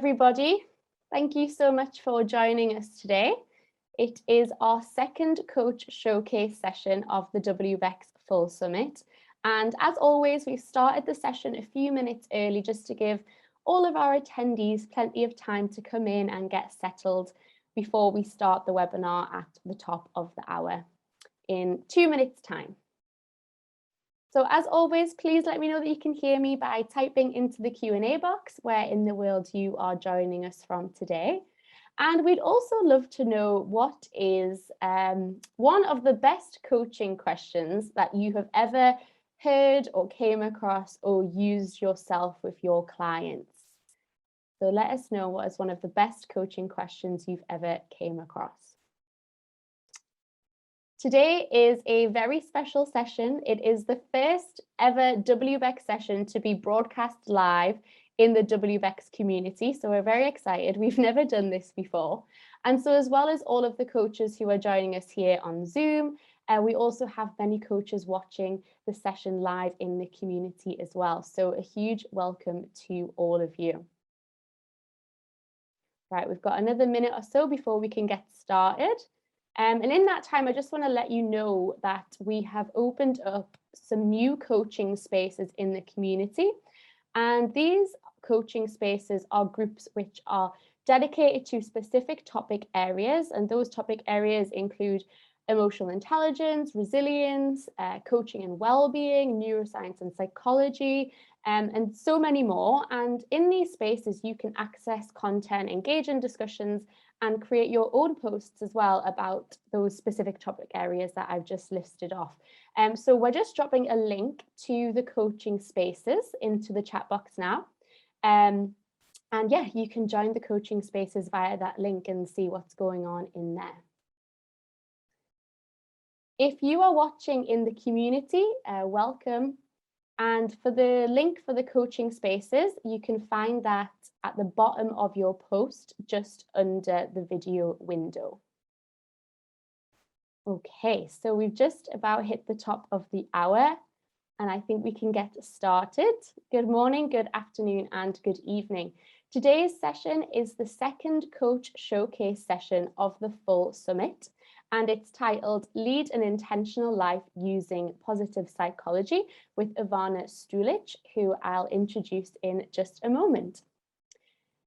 everybody. Thank you so much for joining us today. It is our second coach showcase session of the WBECS Full Summit. And as always, we started the session a few minutes early just to give all of our attendees plenty of time to come in and get settled before we start the webinar at the top of the hour in 2 minutes' time. So as always, please let me know that you can hear me by typing into the Q&A box where in the world you are joining us from today. And we'd also love to know what is one of the best coaching questions that you have ever heard or came across or used yourself with your clients. So let us know what is one of the best coaching questions you've ever came across. Today is a very special session. It is the first ever WBECS session to be broadcast live in the WBECS community. So we're very excited. We've never done this before. And so as well as all of the coaches who are joining us here on Zoom, we also have many coaches watching the session live in the community as well. So a huge welcome to all of you. Right, we've got another minute or so before we can get started. And in that time, I just want to let you know that we have opened up some new coaching spaces in the community. And these coaching spaces are groups which are dedicated to specific topic areas. And those topic areas include emotional intelligence, resilience, coaching and well-being, neuroscience and psychology, and so many more. And in these spaces, you can access content, engage in discussions, and create your own posts as well about those specific topic areas that I've just listed off. So we're just dropping a link to the coaching spaces into the chat box now. And yeah, you can join the coaching spaces via that link and see what's going on in there. If you are watching in the community, welcome. And for the link for the coaching spaces, you can find that at the bottom of your post, just under the video window. Okay, so we've just about hit the top of the hour, and I think we can get started. Good morning, good afternoon, and good evening. Today's session is the second coach showcase session of the full summit, and it's titled Lead an Intentional Life Using Positive Psychology with Ivana Stulic, who I'll introduce in just a moment.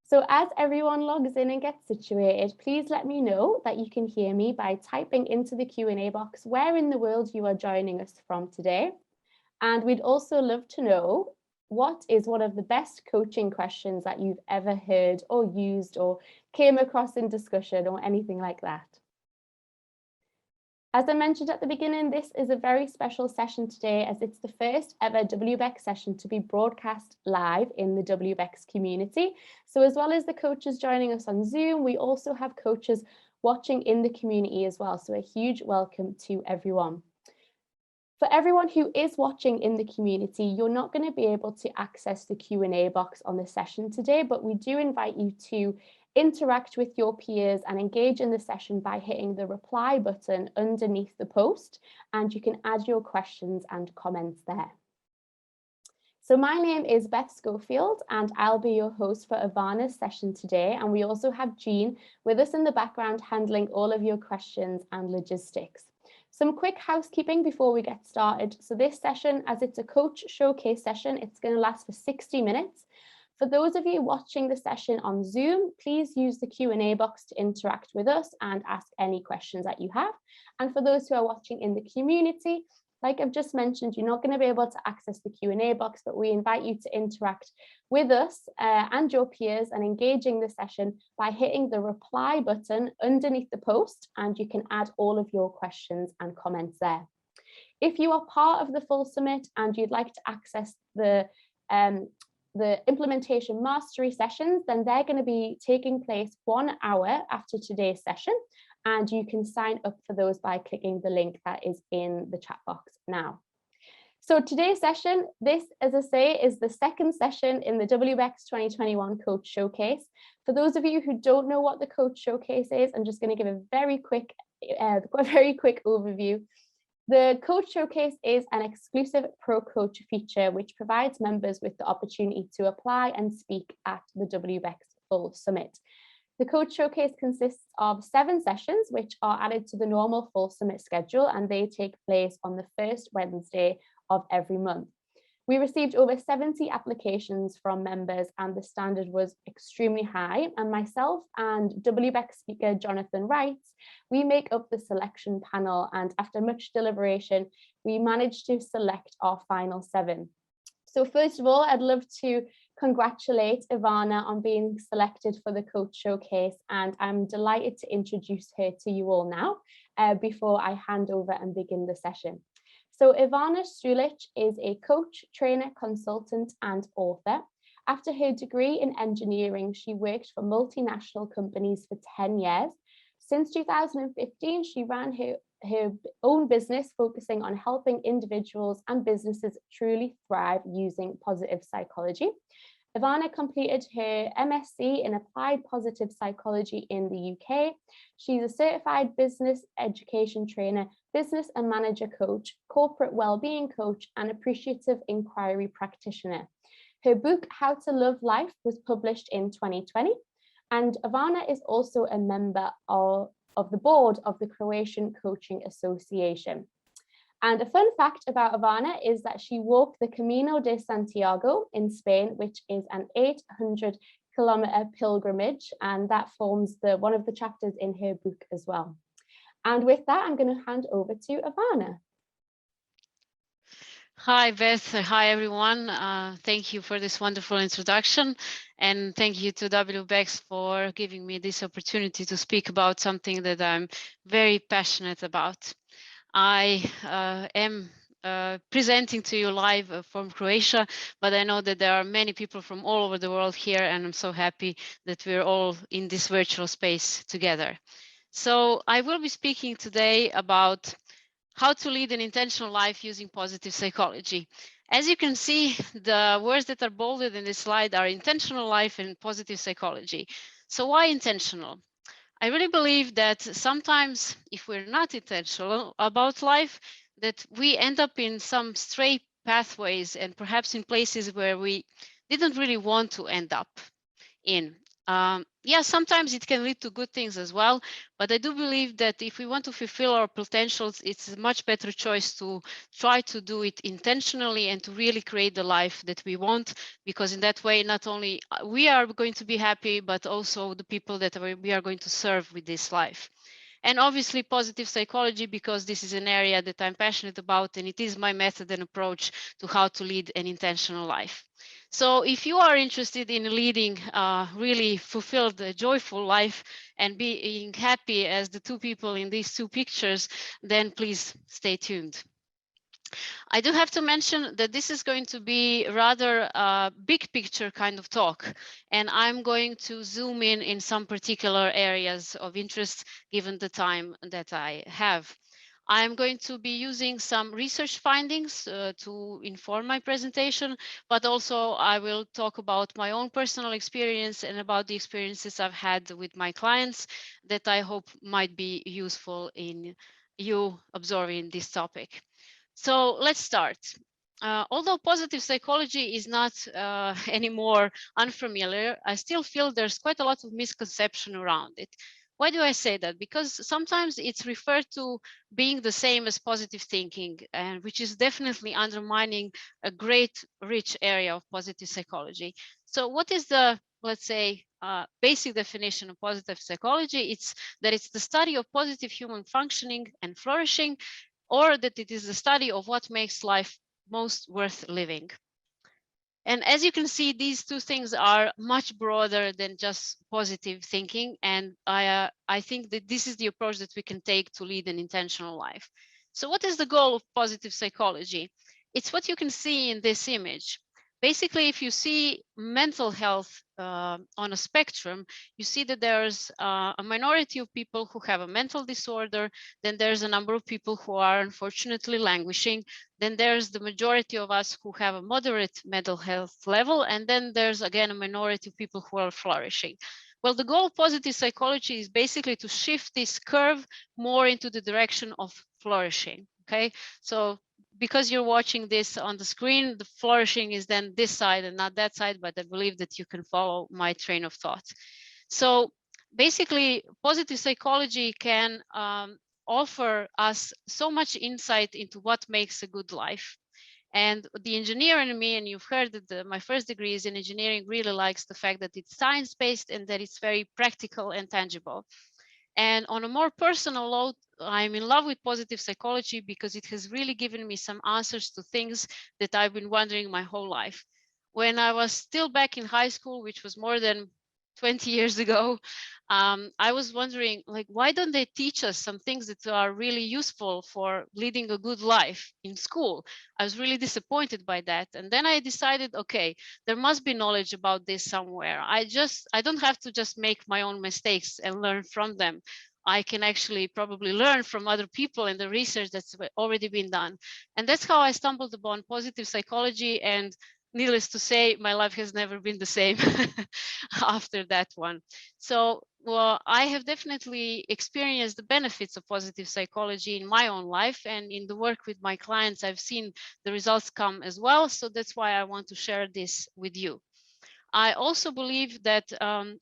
So as everyone logs in and gets situated, please let me know that you can hear me by typing into the Q&A box where in the world you are joining us from today. And we'd also love to know what is one of the best coaching questions that you've ever heard or used or came across in discussion or anything like that. As I mentioned at the beginning, this is a very special session today as it's the first ever WBECS session to be broadcast live in the WBECS community. So as well as the coaches joining us on Zoom, we also have coaches watching in the community as well. So a huge welcome to everyone. For everyone who is watching in the community, you're not going to be able to access the Q&A box on the session today, but we do invite you to interact with your peers and engage in the session by hitting the reply button underneath the post, and you can add your questions and comments there. So my name is Beth Schofield and I'll be your host for Ivana's session today, and we also have Jean with us in the background handling all of your questions and logistics. Some quick housekeeping before we get started. So this session, as it's a coach showcase session, it's going to last for 60 minutes. For those of you watching the session on Zoom, please use the Q&A box to interact with us and ask any questions that you have. And for those who are watching in the community, like I've just mentioned, you're not going to be able to access the Q&A box, but we invite you to interact with us and your peers and engaging the session by hitting the reply button underneath the post, and you can add all of your questions and comments there. If you are part of the full summit and you'd like to access the implementation mastery sessions, then they're going to be taking place 1 hour after today's session, and you can sign up for those by clicking the link that is in the chat box now. So today's session, this, as I say, is the second session in the WBECS 2021 Coach Showcase. For those of you who don't know what the Coach Showcase is, I'm just going to give a very quick overview. The Coach Showcase is an exclusive Pro Coach feature which provides members with the opportunity to apply and speak at the WBECS full summit. The Coach Showcase consists of 7 sessions, which are added to the normal full summit schedule, and they take place on the first Wednesday of every month. We received over 70 applications from members, and the standard was extremely high. And myself and WBECS speaker Jonathan Wright, we make up the selection panel, and after much deliberation, we managed to select our final 7. So first of all, I'd love to congratulate Ivana on being selected for the Coach Showcase, and I'm delighted to introduce her to you all now before I hand over and begin the session. So Ivana Stulic is a coach, trainer, consultant, and author. After her degree in engineering, she worked for multinational companies for 10 years. Since 2015, she ran her own business focusing on helping individuals and businesses truly thrive using positive psychology. Ivana completed her MSc in Applied Positive Psychology in the UK. She's a certified business education trainer, business and manager coach, corporate well-being coach, and appreciative inquiry practitioner. Her book, How to Love Life, was published in 2020. And Ivana is also a member of the board of the Croatian Coaching Association. And a fun fact about Ivana is that she walked the Camino de Santiago in Spain, which is an 800-kilometer pilgrimage, and that forms one of the chapters in her book as well. And with that, I'm going to hand over to Ivana. Hi, Beth. Hi, everyone. Thank you for this wonderful introduction. And thank you to WBECS for giving me this opportunity to speak about something that I'm very passionate about. I am presenting to you live from Croatia, but I know that there are many people from all over the world here, and I'm so happy that we're all in this virtual space together. So I will be speaking today about how to lead an intentional life using positive psychology. As you can see, the words that are bolded in this slide are intentional life and positive psychology. So why intentional? I really believe that sometimes if we're not intentional about life, that we end up in some stray pathways and perhaps in places where we didn't really want to end up in. Yeah, sometimes it can lead to good things as well, but I do believe that if we want to fulfill our potentials, it's a much better choice to try to do it intentionally and to really create the life that we want, because in that way, not only we are going to be happy, but also the people that we are going to serve with this life. And obviously positive psychology, because this is an area that I'm passionate about, and it is my method and approach to how to lead an intentional life. So if you are interested in leading a really fulfilled, joyful life and being happy as the 2 people in these 2 pictures, then please stay tuned. I do have to mention that this is going to be rather a big picture kind of talk, and I'm going to zoom in some particular areas of interest given the time that I have. I'm going to be using some research findings to inform my presentation, but also I will talk about my own personal experience and about the experiences I've had with my clients that I hope might be useful in you absorbing this topic. So let's start. Although positive psychology is not anymore unfamiliar, I still feel there's quite a lot of misconception around it. Why do I say that? Because sometimes it's referred to being the same as positive thinking, and which is definitely undermining a great, rich area of positive psychology. So what is the, let's say, basic definition of positive psychology? It's that it's the study of positive human functioning and flourishing, or that it is the study of what makes life most worth living. And as you can see, these 2 things are much broader than just positive thinking. And I think that this is the approach that we can take to lead an intentional life. So what is the goal of positive psychology? It's what you can see in this image. Basically, if you see mental health on a spectrum, you see that there's a minority of people who have a mental disorder, then there's a number of people who are unfortunately languishing, then there's the majority of us who have a moderate mental health level, and then there's again a minority of people who are flourishing. Well, the goal of positive psychology is basically to shift this curve more into the direction of flourishing, okay? So because you're watching this on the screen, the flourishing is then this side and not that side, but I believe that you can follow my train of thought. So basically, positive psychology can offer us so much insight into what makes a good life. And the engineer in me, and you've heard that my first degree is in engineering, really likes the fact that it's science-based and that it's very practical and tangible. And on a more personal note, I'm in love with positive psychology because it has really given me some answers to things that I've been wondering my whole life. When I was still back in high school, which was more than 20 years ago, I was wondering, like, why don't they teach us some things that are really useful for leading a good life in school? I was really disappointed by that. And then I decided, okay, there must be knowledge about this somewhere. I don't have to just make my own mistakes and learn from them. I can actually probably learn from other people and the research that's already been done. And that's how I stumbled upon positive psychology. And needless to say, my life has never been the same after that one. So, well, I have definitely experienced the benefits of positive psychology in my own life, and in the work with my clients, I've seen the results come as well. So that's why I want to share this with you. I also believe that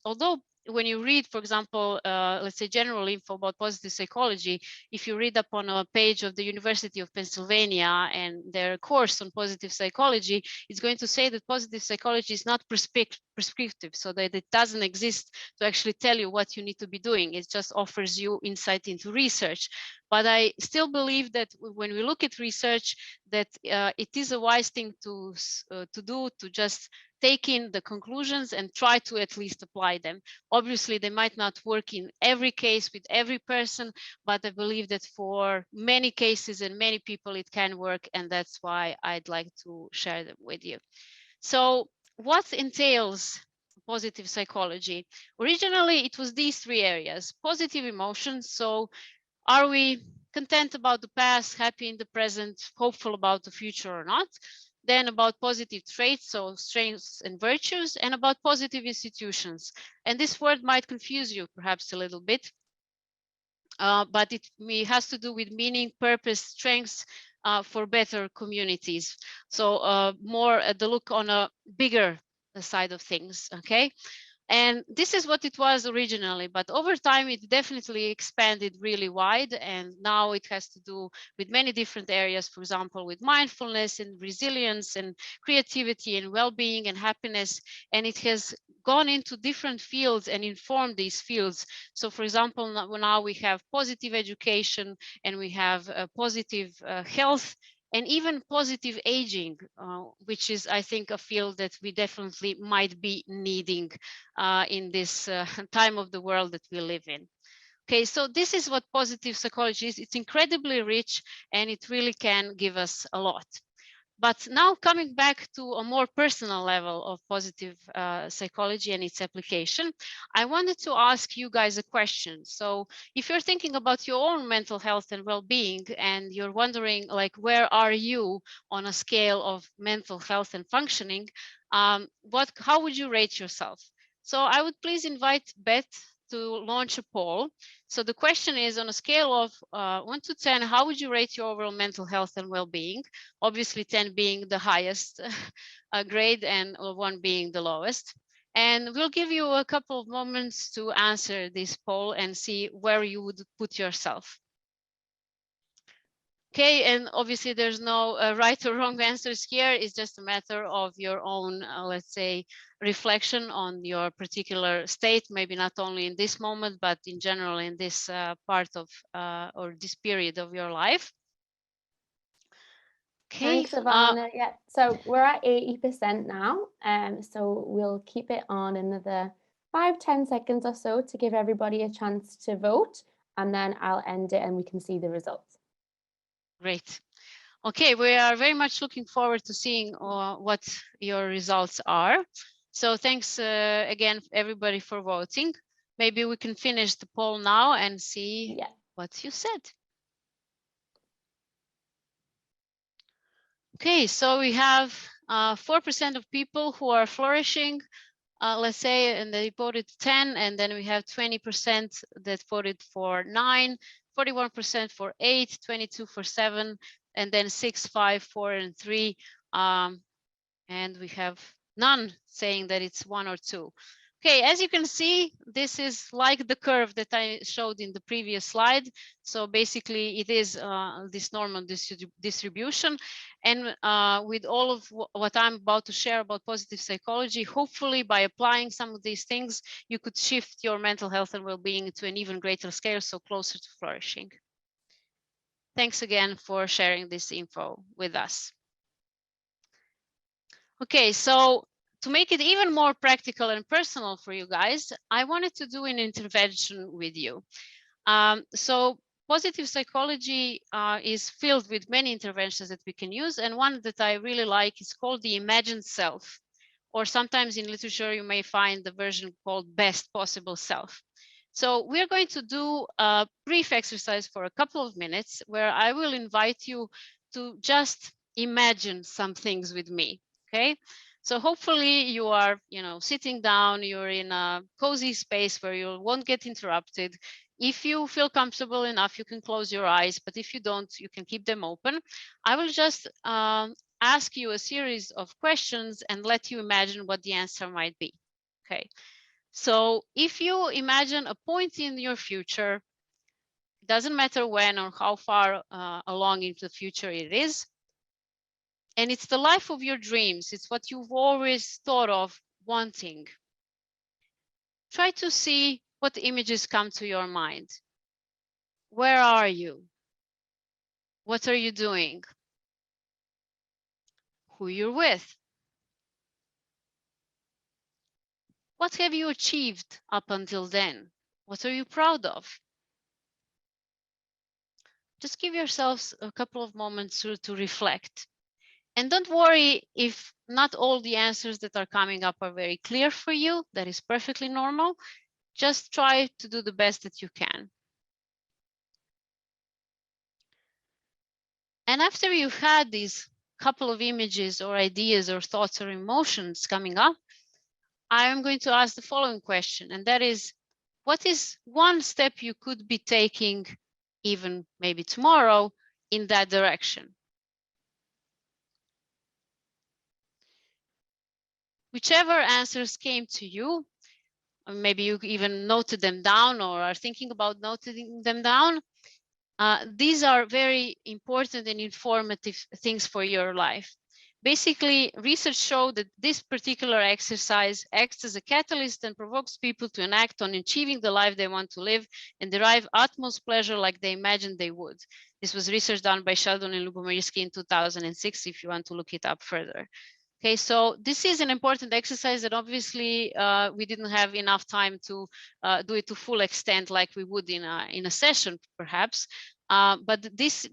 although when you read, for example, let's say general info about positive psychology, if you read up on a page of the University of Pennsylvania and their course on positive psychology, it's going to say that positive psychology is not prescriptive, so that it doesn't exist to actually tell you what you need to be doing. It just offers you insight into research. But I still believe that when we look at research, that it is a wise thing to do, to just take in the conclusions and try to at least apply them. Obviously, they might not work in every case with every person, but I believe that for many cases and many people, it can work. And that's why I'd like to share them with you. So what entails positive psychology? Originally, it was these three areas: positive emotions. So are we content about the past, happy in the present, hopeful about the future or not? Then about positive traits, so strengths and virtues, and about positive institutions. And this word might confuse you perhaps a little bit, but it has to do with meaning, purpose, strengths for better communities. So more the look on a bigger side of things, okay? And this is what it was originally, but over time it definitely expanded really wide, and now it has to do with many different areas, for example, with mindfulness and resilience and creativity and well-being and happiness, and it has gone into different fields and informed these fields. So for example, now we have positive education, and we have positive health, and even positive aging, which is, I think, a field that we definitely might be needing in this time of the world that we live in. Okay, so this is what positive psychology is. It's incredibly rich, and it really can give us a lot. But now coming back to a more personal level of positive psychology and its application, I wanted to ask you guys a question. So if you're thinking about your own mental health and well-being, and you're wondering, like, where are you on a scale of mental health and functioning, how would you rate yourself? So I would please invite Beth to launch a poll. So the question is, on a scale of 1 to 10, how would you rate your overall mental health and well-being? Obviously 10 being the highest grade and 1 being the lowest. And we'll give you a couple of moments to answer this poll and see where you would put yourself. Okay, and obviously there's no right or wrong answers here. It's just a matter of your own, let's say, reflection on your particular state, maybe not only in this moment, but in general in this part of or this period of your life. Okay. Thanks, Ivana. Yeah, so we're at 80% now. So we'll keep it on another 5-10 seconds or so to give everybody a chance to vote, and then I'll end it and we can see the results. Great. Okay, we are very much looking forward to seeing what your results are. So thanks again, everybody, for voting. Maybe we can finish the poll now and see what you said. Okay, so we have 4% of people who are flourishing, let's say, and they voted 10, and then we have 20% that voted for 9, 41% for 8, 22 for 7, and then 6, 5, 4, and 3. And we have none saying that it's 1 or 2. Okay, as you can see, this is like the curve that I showed in the previous slide. So basically it is this normal distribution. And with all of what I'm about to share about positive psychology, hopefully by applying some of these things, you could shift your mental health and well-being to an even greater scale, so closer to flourishing. Thanks again for sharing this info with us. Okay, so to make it even more practical and personal for you guys, I wanted to do an intervention with you. So positive psychology is filled with many interventions that we can use, and one that I really like is called the imagined self, or sometimes in literature you may find the version called best possible self. So we're going to do a brief exercise for a couple of minutes where I will invite you to just imagine some things with me. Okay, so hopefully you are, sitting down, you're in a cozy space where you won't get interrupted. If you feel comfortable enough, you can close your eyes, but if you don't, you can keep them open. I will just ask you a series of questions and let you imagine what the answer might be. Okay, so if you imagine a point in your future, doesn't matter when or how far along into the future it is, and it's the life of your dreams. It's what you've always thought of wanting. Try to see what images come to your mind. Where are you? What are you doing? Who you're with? What have you achieved up until then? What are you proud of? Just give yourselves a couple of moments to reflect. And don't worry if not all the answers that are coming up are very clear for you. That is perfectly normal. Just try to do the best that you can. And after you've had these couple of images or ideas or thoughts or emotions coming up, I am going to ask the following question, and that is, what is one step you could be taking, even maybe tomorrow, in that direction? Whichever answers came to you, or maybe you even noted them down or are thinking about noting them down, these are very important and informative things for your life. Basically, research showed that this particular exercise acts as a catalyst and provokes people to enact on achieving the life they want to live and derive utmost pleasure like they imagined they would. This was research done by Sheldon and Lubomirski in 2006, if you want to look it up further. Okay, so this is an important exercise that obviously we didn't have enough time to do it to full extent like we would in a session, perhaps. But this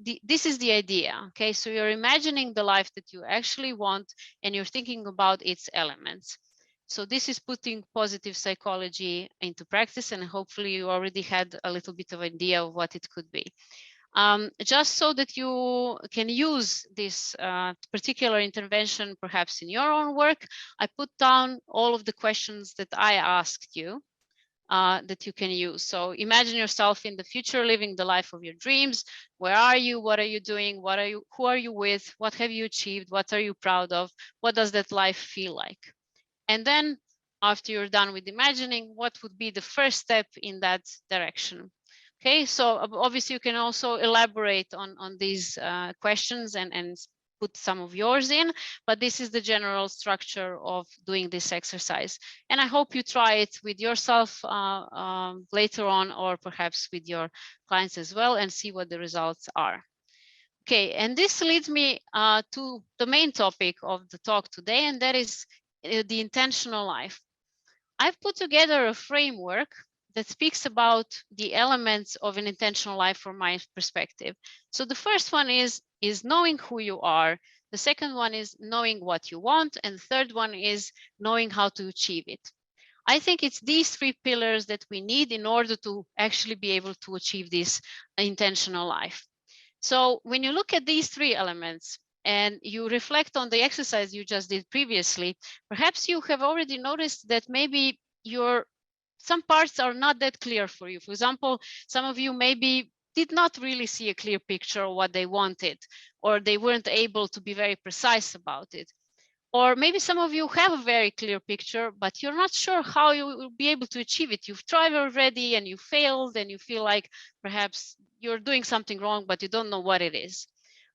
is the idea. Okay, so you're imagining the life that you actually want and you're thinking about its elements. So this is putting positive psychology into practice, and hopefully you already had a little bit of idea of what it could be. Just so that you can use this particular intervention perhaps in your own work, I put down all of the questions that I asked you that you can use. So imagine yourself in the future living the life of your dreams. Where are you? What are you doing? Who are you with? What have you achieved? What are you proud of? What does that life feel like? And then after you're done with imagining, what would be the first step in that direction? Okay, so obviously you can also elaborate on these questions and put some of yours in, but this is the general structure of doing this exercise. And I hope you try it with yourself later on, or perhaps with your clients as well, and see what the results are. Okay, and this leads me to the main topic of the talk today, and that is the intentional life. I've put together a framework that speaks about the elements of an intentional life from my perspective. So the first one is knowing who you are. The second one is knowing what you want. And the third one is knowing how to achieve it. I think it's these three pillars that we need in order to actually be able to achieve this intentional life. So when you look at these three elements, and you reflect on the exercise you just did previously, perhaps you have already noticed that maybe some parts are not that clear for you. For example, some of you maybe did not really see a clear picture of what they wanted, or they weren't able to be very precise about it. Or maybe some of you have a very clear picture, but you're not sure how you will be able to achieve it. You've tried already and you failed, and you feel like perhaps you're doing something wrong, but you don't know what it is.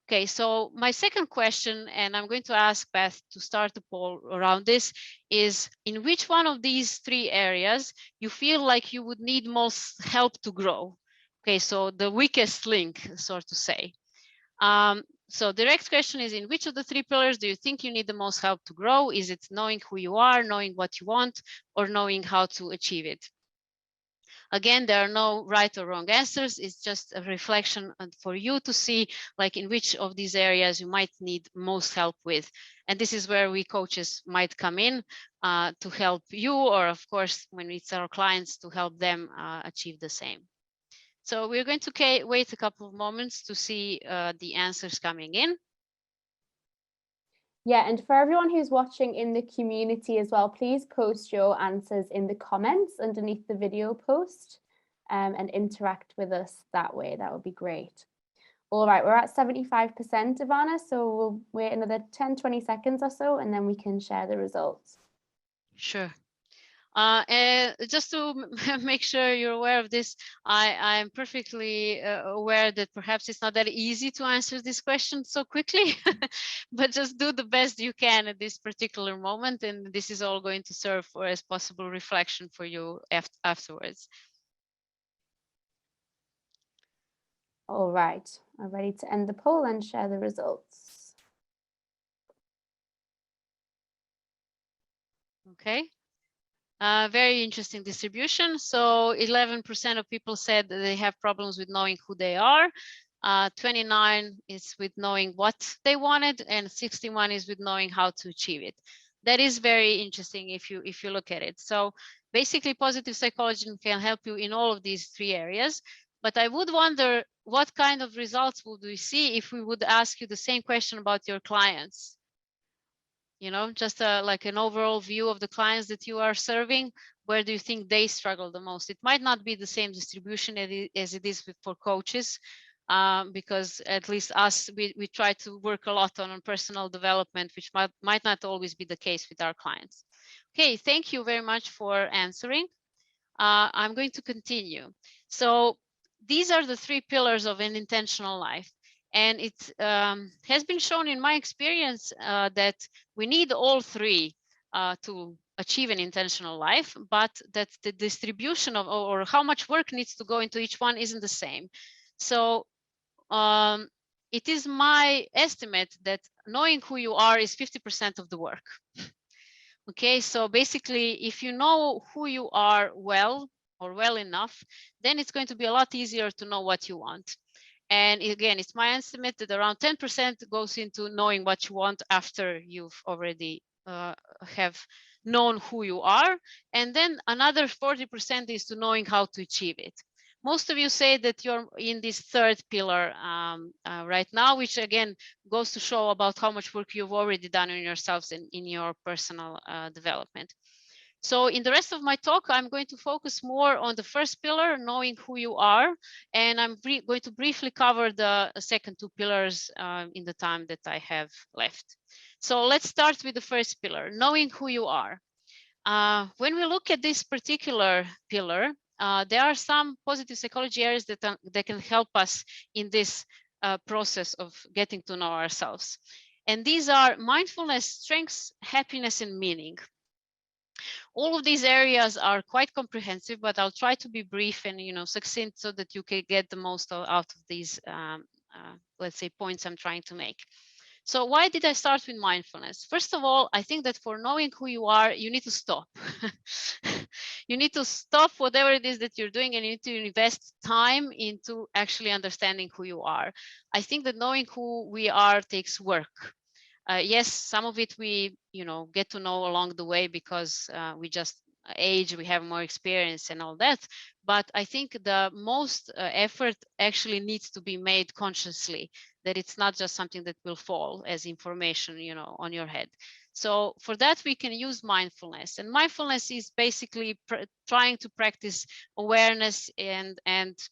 Okay, so my second question, and I'm going to ask Beth to start the poll around this, is in which one of these three areas you feel like you would need most help to grow? Okay, so the weakest link, so to say. So direct question is, in which of the three pillars do you think you need the most help to grow? Is it knowing who you are, knowing what you want, or knowing how to achieve it? Again, there are no right or wrong answers. It's just a reflection for you to see, like, in which of these areas you might need most help with. And this is where we coaches might come in to help you, or of course, when it's our clients, to help them achieve the same. So we're going to wait a couple of moments to see the answers coming in. Yeah, and for everyone who's watching in the community as well, please post your answers in the comments underneath the video post and interact with us that way. That would be great. All right, we're at 75%, Ivana, so we'll wait another 10, 20 seconds or so, and then we can share the results. Sure. And just to make sure you're aware of this, I'm perfectly aware that perhaps it's not that easy to answer this question so quickly, but just do the best you can at this particular moment, and this is all going to serve for as possible reflection for you afterwards. All right, I'm ready to end the poll and share the results. Okay. Very interesting distribution. So 11% of people said that they have problems with knowing who they are. 29 is with knowing what they wanted, and 61 is with knowing how to achieve it. That is very interesting if you look at it. So basically, positive psychology can help you in all of these three areas. But I would wonder what kind of results would we see if we would ask you the same question about your clients. You know, just like an overall view of the clients that you are serving. Where do you think they struggle the most? It might not be the same distribution as it is for coaches, because at least us, we try to work a lot on personal development, which might not always be the case with our clients. Okay, thank you very much for answering. I'm going to continue. So these are the three pillars of an intentional life. And it has been shown in my experience that we need all three to achieve an intentional life, but that the distribution of or how much work needs to go into each one isn't the same. So it is my estimate that knowing who you are is 50% of the work. Okay, so basically, if you know who you are well or well enough, then it's going to be a lot easier to know what you want. And again, it's my estimate that around 10% goes into knowing what you want after you've already have known who you are. And then another 40% is to knowing how to achieve it. Most of you say that you're in this third pillar right now, which again goes to show about how much work you've already done on yourselves and in your personal development. So in the rest of my talk, I'm going to focus more on the first pillar, knowing who you are, and I'm going to briefly cover the second two pillars in the time that I have left. So let's start with the first pillar, knowing who you are. When we look at this particular pillar, there are some positive psychology areas that can help us in this process of getting to know ourselves. And these are mindfulness, strengths, happiness, and meaning. All of these areas are quite comprehensive, but I'll try to be brief and succinct so that you can get the most out of these, let's say, points I'm trying to make. So why did I start with mindfulness? First of all, I think that for knowing who you are, you need to stop. You need to stop whatever it is that you're doing, and you need to invest time into actually understanding who you are. I think that knowing who we are takes work. Yes, some of it we get to know along the way because we just age, we have more experience and all that. But I think the most effort actually needs to be made consciously, that it's not just something that will fall as information on your head. So for that, we can use mindfulness, and mindfulness is basically trying to practice awareness and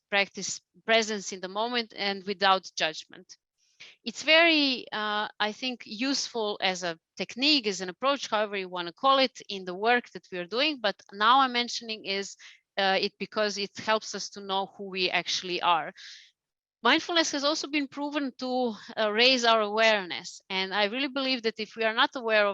practice presence in the moment and without judgment. It's very, I think, useful as a technique, as an approach, however you want to call it, in the work that we are doing. But now I'm mentioning is it because it helps us to know who we actually are. Mindfulness has also been proven to raise our awareness. And I really believe that if we are not aware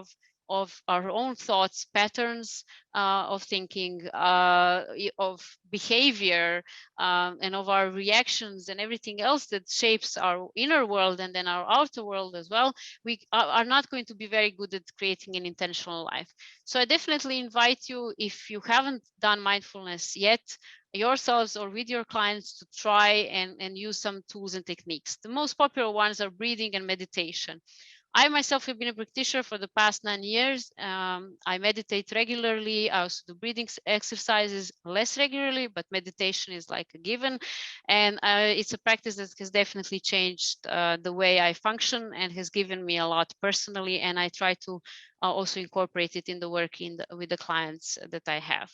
of our own thoughts, patterns of thinking, of behavior, and of our reactions and everything else that shapes our inner world and then our outer world as well, we are not going to be very good at creating an intentional life. So I definitely invite you, if you haven't done mindfulness yet, yourselves or with your clients, to try and use some tools and techniques. The most popular ones are breathing and meditation. I myself have been a practitioner for the past 9 years. I meditate regularly. I also do breathing exercises less regularly, but meditation is like a given. And it's a practice that has definitely changed the way I function and has given me a lot personally. And I try to also incorporate it in the work with the clients that I have.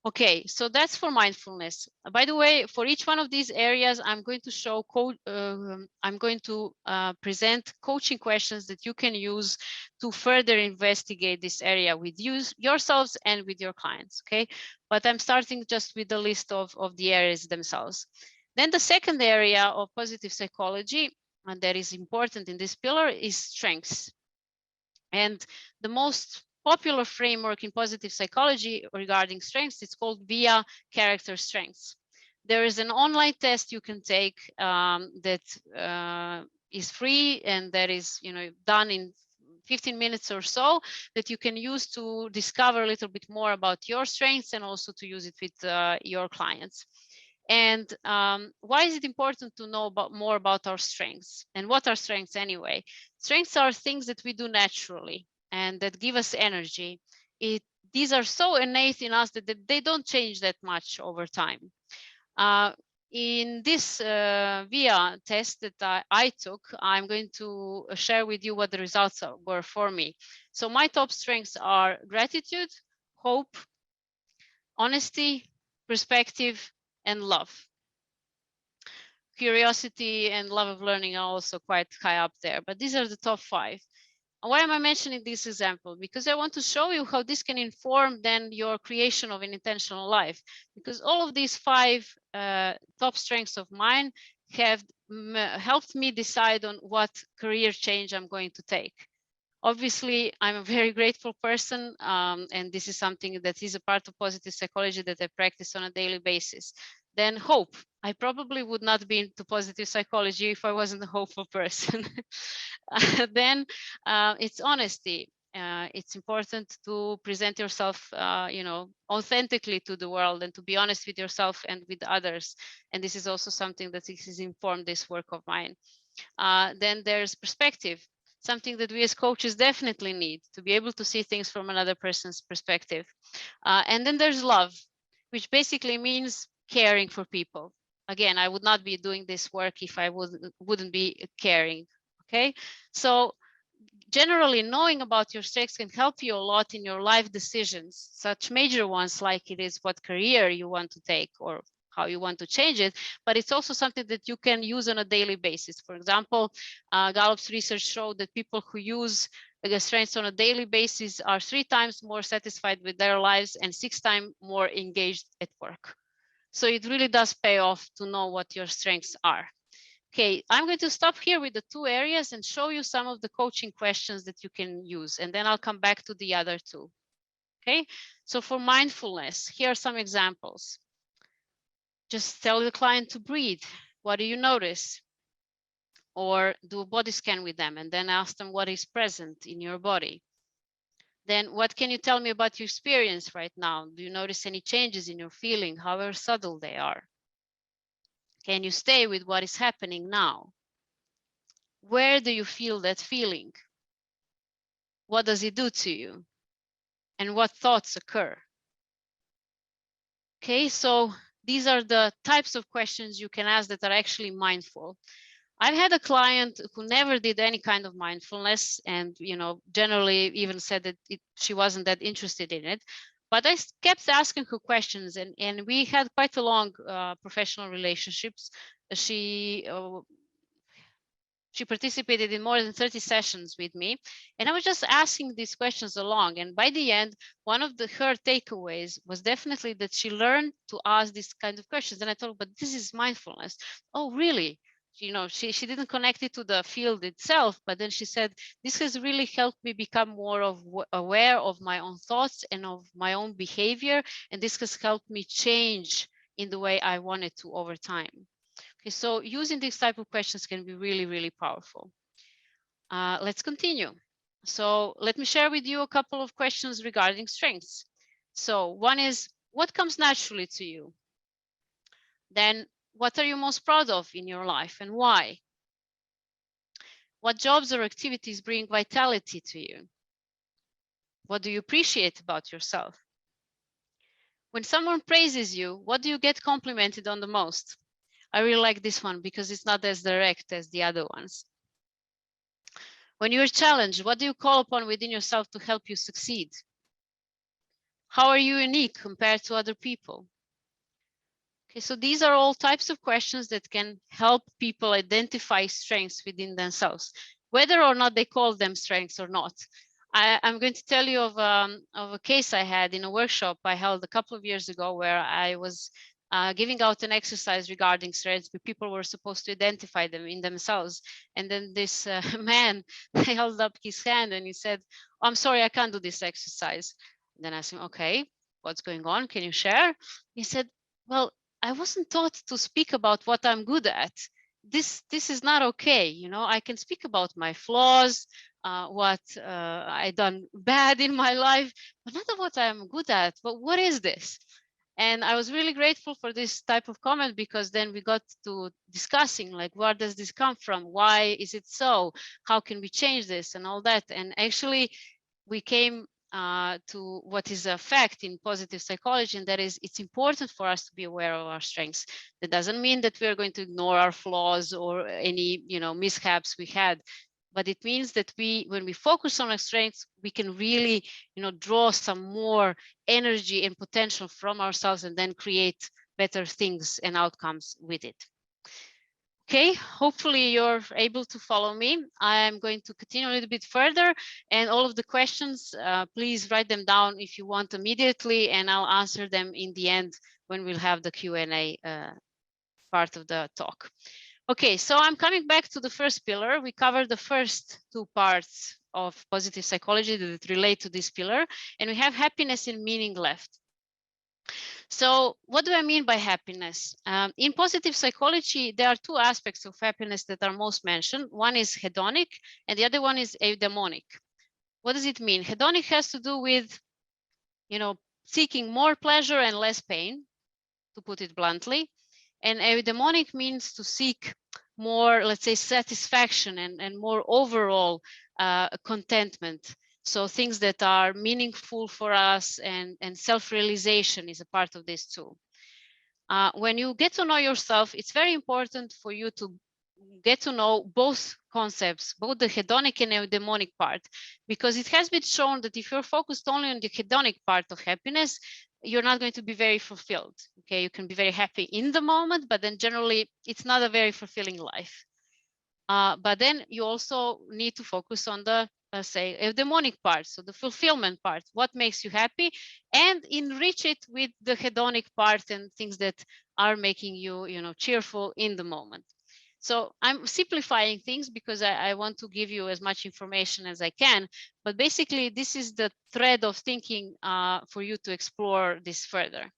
Okay, so that's for mindfulness. By the way, for each one of these areas, I'm going to show I'm going to present coaching questions that you can use to further investigate this area with yourselves and with your clients. Okay, but I'm starting just with the list of the areas themselves. Then the second area of positive psychology, and that is important in this pillar, is strengths. And the most popular framework in positive psychology regarding strengths, it's called VIA character strengths. There is an online test you can take that is free and that is done in 15 minutes or so, that you can use to discover a little bit more about your strengths and also to use it with your clients. And why is it important to know more about our strengths? And what are strengths anyway? Strengths are things that we do naturally and that give us energy. These are so innate in us that they don't change that much over time. In this VIA test that I took, I'm going to share with you what the results were for me. So my top strengths are gratitude, hope, honesty, perspective, and love. Curiosity and love of learning are also quite high up there, but these are the top 5. Why am I mentioning this example? Because I want to show you how this can inform then your creation of an intentional life. Because all of these 5 top strengths of mine have helped me decide on what career change I'm going to take. Obviously, I'm a very grateful person, and this is something that is a part of positive psychology that I practice on a daily basis. Then hope. I probably would not be into positive psychology if I wasn't a hopeful person. Then it's honesty. It's important to present yourself, authentically to the world and to be honest with yourself and with others. And this is also something that has informed this work of mine. Then there's perspective, something that we as coaches definitely need to be able to see things from another person's perspective. And then there's love, which basically means caring for people. Again, I would not be doing this work if I wouldn't be caring. Okay, so generally knowing about your strengths can help you a lot in your life decisions, such major ones like it is what career you want to take or how you want to change it, but it's also something that you can use on a daily basis. For example, Gallup's research showed that people who use the strengths on a daily basis are 3 times more satisfied with their lives and 6 times more engaged at work. So it really does pay off to know what your strengths are. Okay, I'm going to stop here with the 2 areas and show you some of the coaching questions that you can use, and then I'll come back to the other 2. Okay, so for mindfulness, here are some examples. Just tell the client to breathe. What do you notice? Or do a body scan with them and then ask them what is present in your body. Then what can you tell me about your experience right now? Do you notice any changes in your feeling, however subtle they are? Can you stay with what is happening now? Where do you feel that feeling? What does it do to you? And what thoughts occur? Okay, so these are the types of questions you can ask that are actually mindful. I've had a client who never did any kind of mindfulness and, generally even said that she wasn't that interested in it. But I kept asking her questions and we had quite a long professional relationships. She She participated in more than 30 sessions with me, and I was just asking these questions along. And by the end, one of her takeaways was definitely that she learned to ask these kinds of questions. And I told her, but this is mindfulness. Oh, really? You know, she didn't connect it to the field itself, but then she said, this has really helped me become more aware of my own thoughts and of my own behavior. And this has helped me change in the way I wanted to over time. Okay, so using these type of questions can be really, really powerful. Let's continue. So let me share with you a couple of questions regarding strengths. So one is, what comes naturally to you? Then, what are you most proud of in your life and why? What jobs or activities bring vitality to you? What do you appreciate about yourself? When someone praises you, what do you get complimented on the most? I really like this one because it's not as direct as the other ones. When you're challenged, what do you call upon within yourself to help you succeed? How are you unique compared to other people? Okay, so these are all types of questions that can help people identify strengths within themselves, whether or not they call them strengths or not. I'm going to tell you of a case I had in a workshop I held a couple of years ago, where I was giving out an exercise regarding strengths, but people were supposed to identify them in themselves. And then this man held up his hand and he said, oh, I'm sorry, I can't do this exercise. And then I asked him, okay, what's going on? Can you share? He said, well, I wasn't taught to speak about what I'm good at. This is not okay. You know, I can speak about my flaws, what I done bad in my life, but not what I'm good at. But what is this? And I was really grateful for this type of comment, because then we got to discussing, like, where does this come from? Why is it so? How can we change this and all that? And actually, we came to what is a fact in positive psychology, and that is, it's important for us to be aware of our strengths. That doesn't mean that we are going to ignore our flaws or any, you know, mishaps we had, but it means that when we focus on our strengths, we can really, you know, draw some more energy and potential from ourselves, and then create better things and outcomes with it. Okay, hopefully you're able to follow me. I'm going to continue a little bit further, and all of the questions, please write them down if you want immediately, and I'll answer them in the end when we'll have the Q&A part of the talk. Okay, so I'm coming back to the first pillar. We covered the first two parts of positive psychology that relate to this pillar, and we have happiness and meaning left. So what do I mean by happiness? In positive psychology, there are two aspects of happiness that are most mentioned. One is hedonic, and the other one is eudaimonic. What does it mean? Hedonic has to do with, you know, seeking more pleasure and less pain, to put it bluntly. And eudaimonic means to seek more, let's say, satisfaction and more overall contentment. So things that are meaningful for us, and self-realization is a part of this too. When you get to know yourself, it's very important for you to get to know both concepts, both the hedonic and eudaimonic part, because it has been shown that if you're focused only on the hedonic part of happiness, you're not going to be very fulfilled. Okay, you can be very happy in the moment, but then generally it's not a very fulfilling life. But then you also need to focus on the, say, eudaimonic part, so the fulfillment part, what makes you happy, and enrich it with the hedonic part and things that are making you, you know, cheerful in the moment. So I'm simplifying things because I want to give you as much information as I can, but basically this is the thread of thinking for you to explore this further.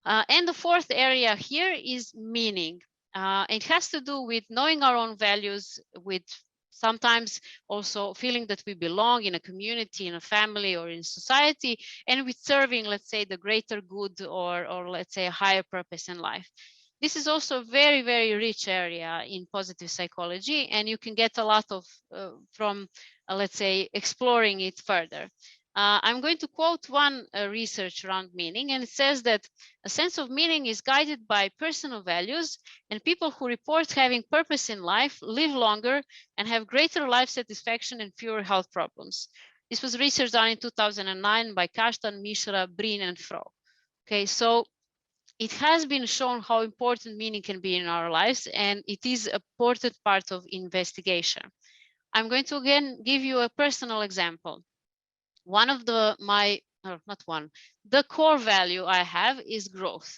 And the fourth area here is meaning. It has to do with knowing our own values, with sometimes also feeling that we belong in a community, in a family, or in society, and with serving, let's say, the greater good, or let's say a higher purpose in life. This is also a very, very rich area in positive psychology, and you can get a lot of from, let's say, exploring it further. I'm going to quote one research around meaning, and it says that a sense of meaning is guided by personal values, and people who report having purpose in life live longer and have greater life satisfaction and fewer health problems. This was research done in 2009 by Karsten, Mishra, Breen, and Fro. Okay, so it has been shown how important meaning can be in our lives, and it is an important part of investigation. I'm going to again give you a personal example. One of the core value I have is growth.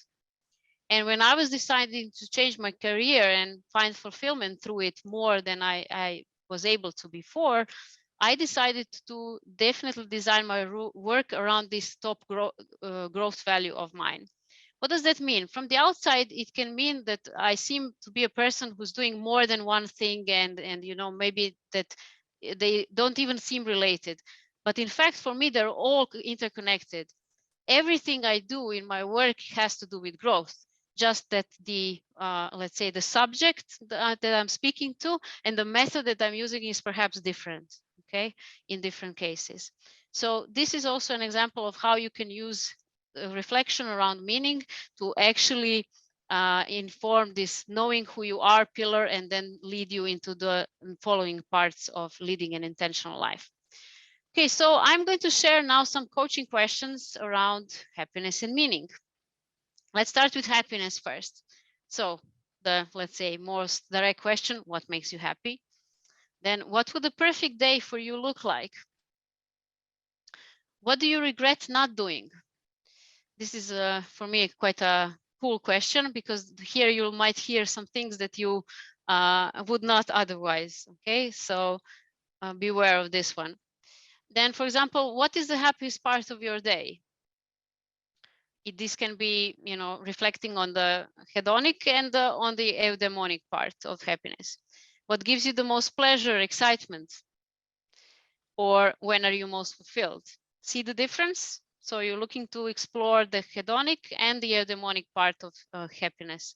And when I was deciding to change my career and find fulfillment through it more than I was able to before, I decided to definitely design my work around this top growth value of mine. What does that mean? From the outside, it can mean that I seem to be a person who's doing more than one thing, and maybe that they don't even seem related. But in fact, for me, they're all interconnected. Everything I do in my work has to do with growth. Just that the let's say the subject that I'm speaking to and the method that I'm using is perhaps different, okay, in different cases. So this is also an example of how you can use reflection around meaning to actually inform this knowing who you are pillar, and then lead you into the following parts of leading an intentional life. Okay, so I'm going to share now some coaching questions around happiness and meaning. Let's start with happiness first. So the, let's say, most direct question, what makes you happy? Then what would the perfect day for you look like? What do you regret not doing? This is for me quite a cool question, because here you might hear some things that you would not otherwise. Okay, so beware of this one. Then, for example, what is the happiest part of your day? This can be, reflecting on the hedonic and on the eudaimonic part of happiness. What gives you the most pleasure, excitement? Or when are you most fulfilled? See the difference? So you're looking to explore the hedonic and the eudaimonic part of happiness.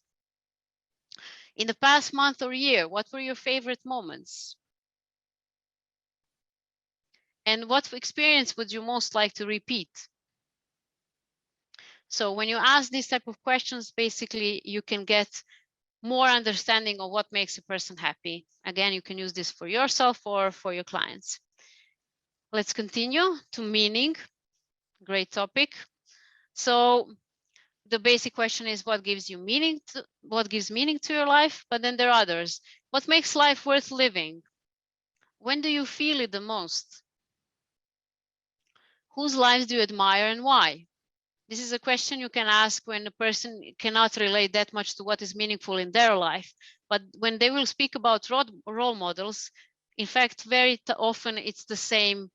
In the past month or year, what were your favorite moments? And what experience would you most like to repeat? So when you ask these type of questions, basically you can get more understanding of what makes a person happy. Again, you can use this for yourself or for your clients. Let's continue to meaning. Great topic. So the basic question is, what gives you meaning? What gives meaning to your life? But then there are others. What makes life worth living? When do you feel it the most? Whose lives do you admire and why? This is a question you can ask when a person cannot relate that much to what is meaningful in their life. But when they will speak about role models, in fact, very often it's the same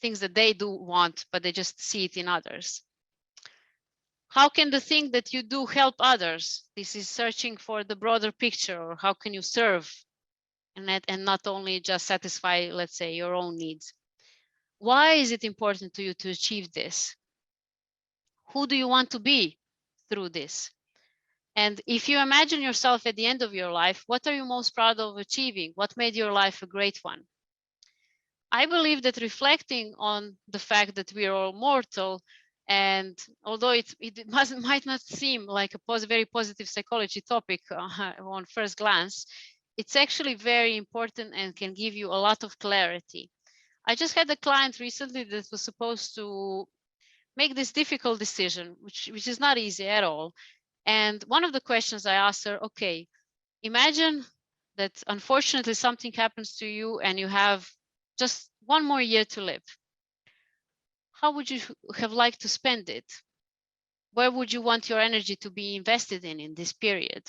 things that they do want, but they just see it in others. How can the thing that you do help others? This is searching for the broader picture, or how can you serve and not only just satisfy, let's say, your own needs. Why is it important to you to achieve this? Who do you want to be through this? And if you imagine yourself at the end of your life, what are you most proud of achieving? What made your life a great one? I believe that reflecting on the fact that we are all mortal, and although it might not seem like a very positive psychology topic on first glance, it's actually very important and can give you a lot of clarity. I just had a client recently that was supposed to make this difficult decision, which is not easy at all. And one of the questions I asked her, okay, imagine that unfortunately something happens to you and you have just one more year to live. How would you have liked to spend it? Where would you want your energy to be invested in this period?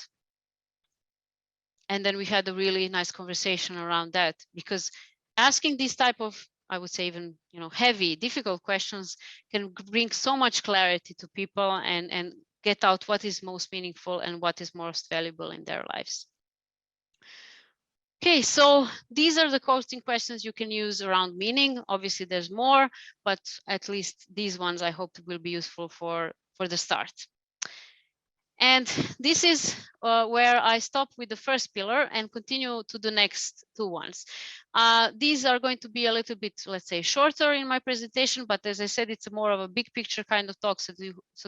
And then we had a really nice conversation around that, because asking these type of, I would say even, heavy, difficult questions can bring so much clarity to people and get out what is most meaningful and what is most valuable in their lives. Okay, so these are the coaching questions you can use around meaning. Obviously, there's more, but at least these ones I hope will be useful for the start. And this is where I stop with the first pillar and continue to the next two ones. These are going to be a little bit, let's say, shorter in my presentation, but as I said, it's more of a big picture kind of talk so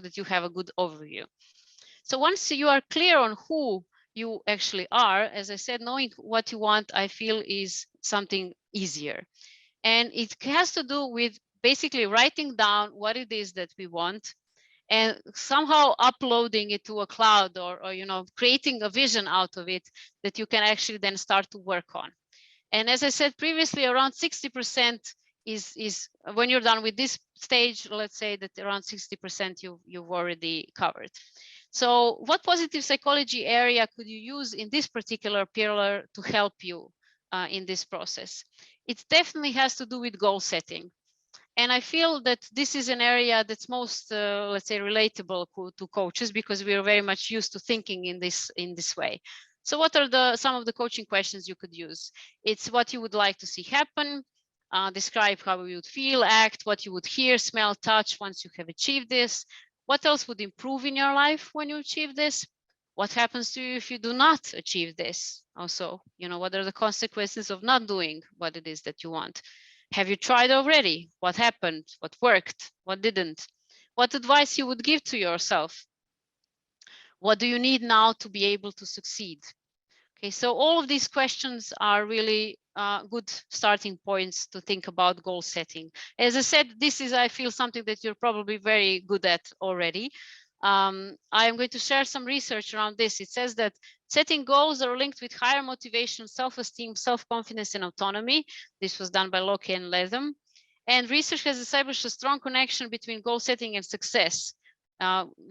that you have a good overview. So once you are clear on who you actually are, as I said, knowing what you want, I feel is something easier. And it has to do with basically writing down what it is that we want and somehow uploading it to a cloud, or you know, creating a vision out of it that you can actually then start to work on. And as I said previously, around 60% is when you're done with this stage, let's say that around 60% you've already covered. So what positive psychology area could you use in this particular pillar to help you in this process? It definitely has to do with goal setting. And I feel that this is an area that's most, let's say, relatable to coaches, because we are very much used to thinking in this way. So what are some of the coaching questions you could use? It's what you would like to see happen, describe how you would feel, act, what you would hear, smell, touch once you have achieved this. What else would improve in your life when you achieve this? What happens to you if you do not achieve this? Also, you know, what are the consequences of not doing what it is that you want? Have you tried already? What happened? What worked? What didn't? What advice you would give to yourself? What do you need now to be able to succeed? Okay, so all of these questions are really good starting points to think about goal setting. As I said, this is, I feel, something that you're probably very good at already. I am going to share some research around this. It says that setting goals are linked with higher motivation, self-esteem, self-confidence, and autonomy. This was done by Locke and Latham. And research has established a strong connection between goal setting and success.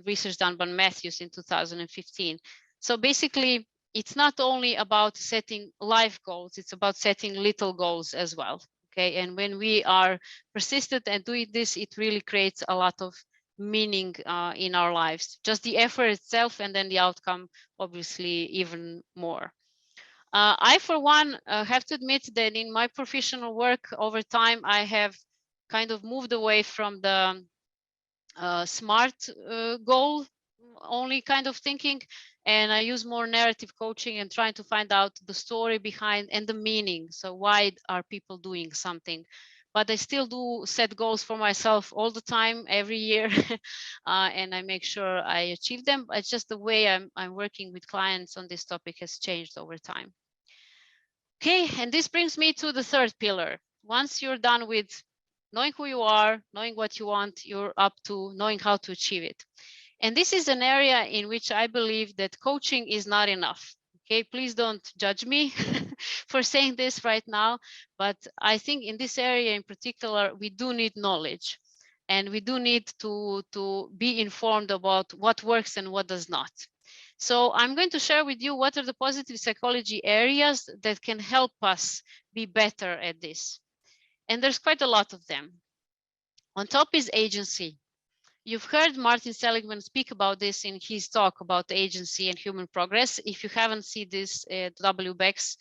Research done by Matthews in 2015. So basically, it's not only about setting life goals, it's about setting little goals as well. Okay, and when we are persistent and doing this, it really creates a lot of meaning in our lives. Just the effort itself, and then the outcome, obviously, even more. I, for one, have to admit that in my professional work over time, I have kind of moved away from the SMART goal only kind of thinking, and I use more narrative coaching and trying to find out the story behind and the meaning. So why are people doing something? But I still do set goals for myself all the time, every year, and I make sure I achieve them. It's just the way I'm working with clients on this topic has changed over time. Okay, and this brings me to the third pillar. Once you're done with knowing who you are, knowing what you want, you're up to knowing how to achieve it. And this is an area in which I believe that coaching is not enough. Okay, please don't judge me for saying this right now, but I think in this area in particular, we do need knowledge, and we do need to be informed about what works and what does not. So I'm going to share with you what are the positive psychology areas that can help us be better at this. And there's quite a lot of them. On top is agency. You've heard Martin Seligman speak about this in his talk about agency and human progress. If you haven't seen this at WBECS,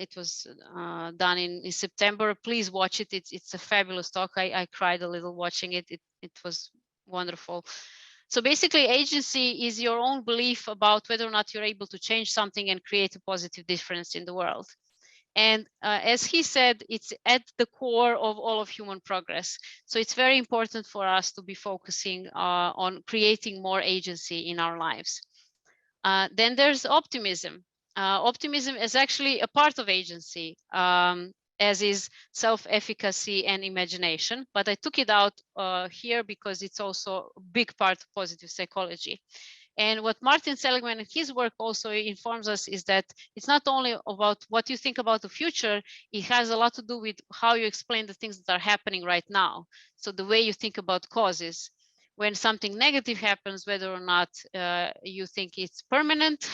it was done in September. Please watch it. It's a fabulous talk. I cried a little watching it. It was wonderful. So basically, agency is your own belief about whether or not you're able to change something and create a positive difference in the world. And as he said, it's at the core of all of human progress. So it's very important for us to be focusing on creating more agency in our lives. Then there's optimism. Optimism is actually a part of agency, as is self-efficacy and imagination. But I took it out here because it's also a big part of positive psychology. And what Martin Seligman and his work also informs us is that it's not only about what you think about the future, it has a lot to do with how you explain the things that are happening right now. So the way you think about causes. When something negative happens, whether or not you think it's permanent,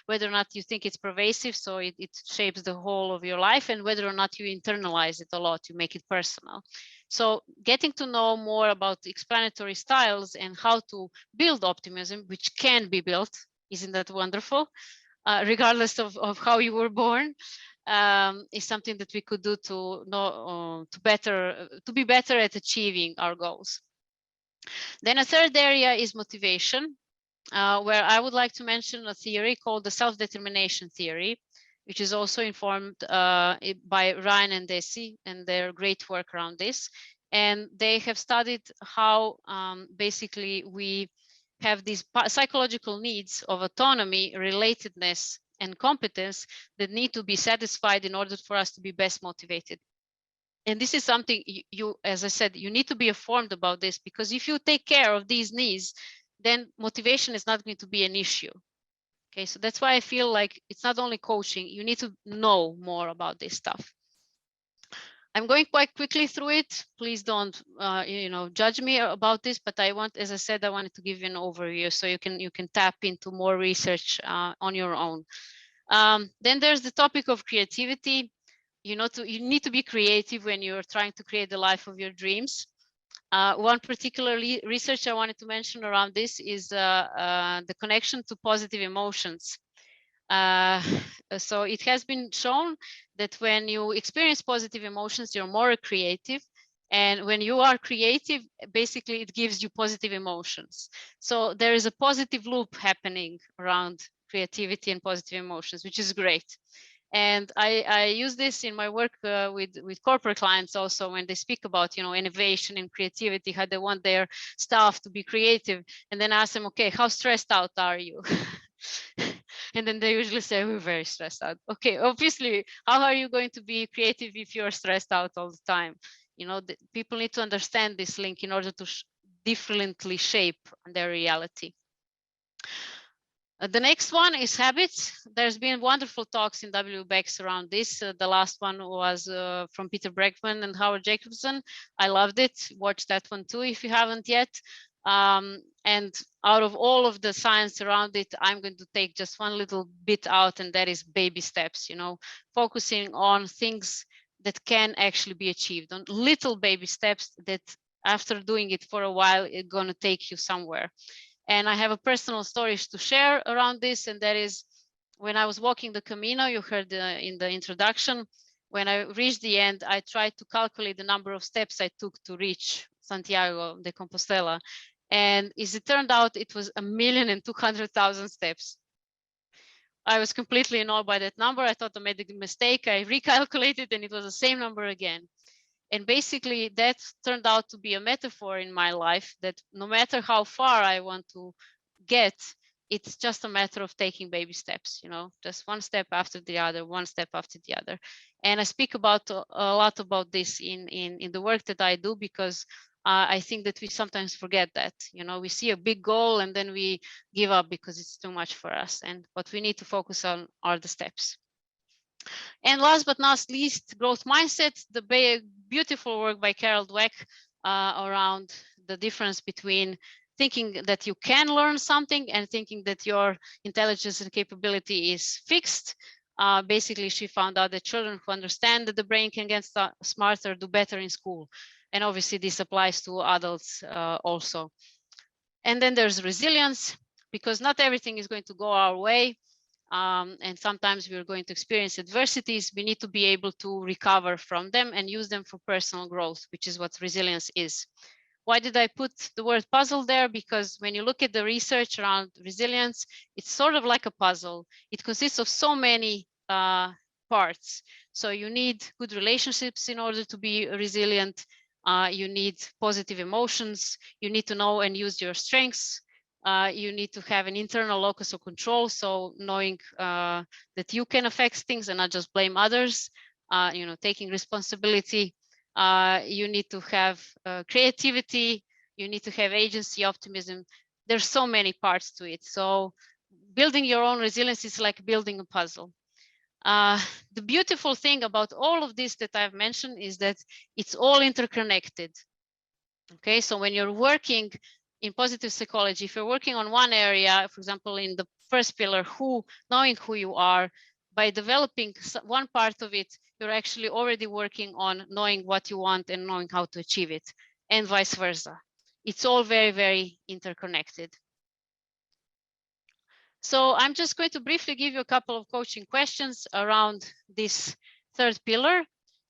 whether or not you think it's pervasive, so it shapes the whole of your life, and whether or not you internalize it a lot, you make it personal. So getting to know more about explanatory styles and how to build optimism, which can be built, isn't that wonderful? Regardless of how you were born, is something that we could do to know to be better at achieving our goals. Then a third area is motivation, where I would like to mention a theory called the self-determination theory, which is also informed by Ryan and Desi and their great work around this. And they have studied how basically we have these psychological needs of autonomy, relatedness, and competence that need to be satisfied in order for us to be best motivated. And this is something you, as I said, you need to be informed about this, because if you take care of these needs, then motivation is not going to be an issue. Okay, so that's why I feel like it's not only coaching, you need to know more about this stuff. I'm going quite quickly through it. Please don't, judge me about this, but I want, as I said, I wanted to give you an overview so you can tap into more research on your own. Then there's the topic of creativity. You need to be creative when you're trying to create the life of your dreams. One particular research I wanted to mention around this is the connection to positive emotions. So it has been shown that when you experience positive emotions, you're more creative. And when you are creative, basically it gives you positive emotions. So there is a positive loop happening around creativity and positive emotions, which is great. And I use this in my work with corporate clients also, when they speak about, innovation and creativity, how they want their staff to be creative. And then I ask them, okay, how stressed out are you? And then they usually say, we're very stressed out. Okay, obviously, how are you going to be creative if you're stressed out all the time? People need to understand this link in order to differently shape their reality. The next one is habits. There's been wonderful talks in WBECS around this. The last one was from Peter Bregman and Howard Jacobson. I loved it. Watch that one too if you haven't yet. And out of all of the science around it, I'm going to take just one little bit out, and that is baby steps, focusing on things that can actually be achieved, on little baby steps that after doing it for a while, it's going to take you somewhere. And I have a personal story to share around this, and that is when I was walking the Camino, you heard in the introduction, when I reached the end, I tried to calculate the number of steps I took to reach Santiago de Compostela. And as it turned out, it was 1,200,000 steps. I was completely annoyed by that number. I thought I made a mistake. I recalculated and it was the same number again. And basically that turned out to be a metaphor in my life, that no matter how far I want to get, it's just a matter of taking baby steps, just one step after the other, one step after the other. And I speak about a lot about this in the work that I do, because I think that we sometimes forget that, we see a big goal and then we give up because it's too much for us. And what we need to focus on are the steps. And last but not least, growth mindset, the beautiful work by Carol Dweck around the difference between thinking that you can learn something and thinking that your intelligence and capability is fixed. Basically, she found out that children who understand that the brain can get smarter do better in school. And obviously this applies to adults also. And then there's resilience, because not everything is going to go our way. And sometimes we're going to experience adversities. We need to be able to recover from them and use them for personal growth, which is what resilience is. Why did I put the word puzzle there? Because when you look at the research around resilience, it's sort of like a puzzle. It consists of so many parts. So you need good relationships in order to be resilient. You need positive emotions. You need to know and use your strengths. You need to have an internal locus of control, so knowing that you can affect things and not just blame others, taking responsibility. You need to have creativity, you need to have agency, optimism. There's so many parts to it. So building your own resilience is like building a puzzle. The beautiful thing about all of this that I've mentioned is that it's all interconnected. Okay, so when you're working in positive psychology, if you're working on one area, for example, in the first pillar, knowing who you are, by developing one part of it, you're actually already working on knowing what you want and knowing how to achieve it, and vice versa. It's all very, very interconnected. So I'm just going to briefly give you a couple of coaching questions around this third pillar.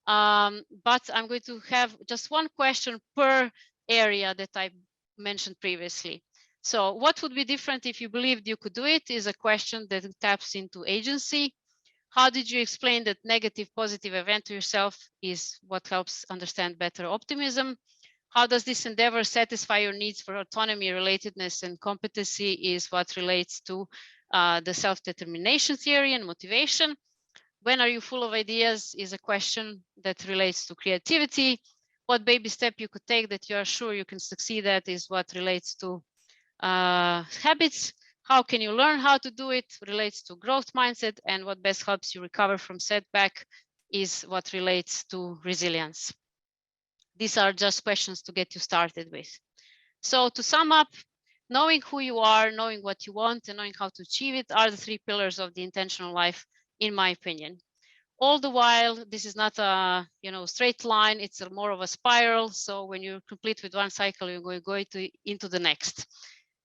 But I'm going to have just one question per area that I mentioned previously. So what would be different if you believed you could do it is a question that taps into agency. How did you explain that negative positive event to yourself is what helps understand better optimism? How does this endeavor satisfy your needs for autonomy, relatedness, and competency is what relates to the self-determination theory and motivation. When are you full of ideas is a question that relates to creativity. What baby step you could take that you are sure you can succeed at is what relates to habits. How can you learn how to do it relates to growth mindset, and what best helps you recover from setback is what relates to resilience. These are just questions to get you started with. So to sum up, knowing who you are, knowing what you want, and knowing how to achieve it are the 3 pillars of the intentional life, in my opinion. All the while, this is not a straight line, it's more of a spiral. So when you complete with one cycle, you're going to go into the next.